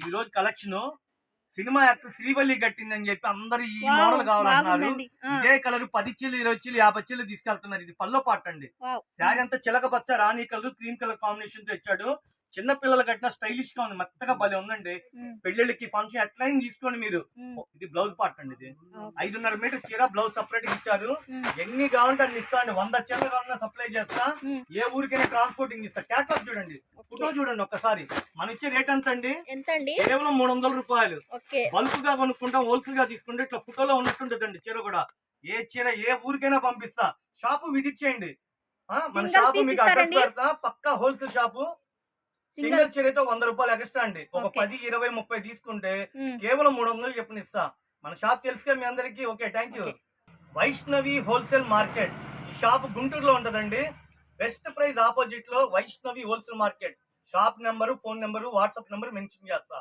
ఈ రోజు collection cinema actor Srivalli కట్టిందని చెప్పి అందరు ఈ మోడల్ కావాలంటున్నారు. ఇదే కలర్ 10 చీలు 20 చీలు 50 చీలు తీసుకెళ్తున్నారు. ఇది పల్లో పాట అండి. శారీ అంతా చిలక పచ్చ రాణి కలర్ క్రీమ్ కలర్ కాంబినేషన్ తో ఇచ్చాడు. చిన్న పిల్లలు కట్టిన స్టైలిష్ గా ఉంది, మెత్తగా భలే ఉందండి. పెళ్లిళ్ళకి ఫంక్షన్ ఎట్లయినా తీసుకోండి మీరు. ఇది బ్లౌజ్ పార్ట్ అండి. ఇది 5.5 మీటర్ చీర, బ్లౌజ్ సపరేట్ ఇచ్చారు. ఎన్ని కావాలంటే అన్ని ఇస్తా అండి. 100 చీరలు కావాలన్నా సప్లై చేస్తా. ఏ ఊరికైనా ట్రాన్స్పోర్టింగ్ ఇస్తా. క్యాటలాగ్ చూడండి, ఫోటో చూడండి ఒక్కసారి. మన ఇచ్చే రేట్ ఎంత అండి? కేవలం 300 రూపాయలు. బల్క్ గా కొనుక్కుంటాం, హోల్సేల్ గా తీసుకుంటే ఇట్లా ఫోటోలో ఉన్నట్టుంటదండి చీర కూడా. ఏ చీర ఏ ఊరికైనా పంపిస్తా. షాపు విజిట్ చేయండి. మన షాపు మీకు అడ్రస్ పెడతా. పక్కా హోల్సేల్ షాపు. సింగిల్ చీర అయితే 100 రూపాయలు ఎక్స్ట్రా అండి. ఒక 10, 20, 30 తీసుకుంటే కేవలం 300 చెప్పిన ఇస్తా. మన షాప్ తెలుసుగా మీ అందరికి. Okay, thank you. Vaishnavi wholesale market. ఈ షాప్ గుంటూరులో ఉంటదండి. బెస్ట్ ప్రైస్ ఆపోజిట్ లో Vaishnavi wholesale market. Shop number, phone number, WhatsApp number mention చేస్తా.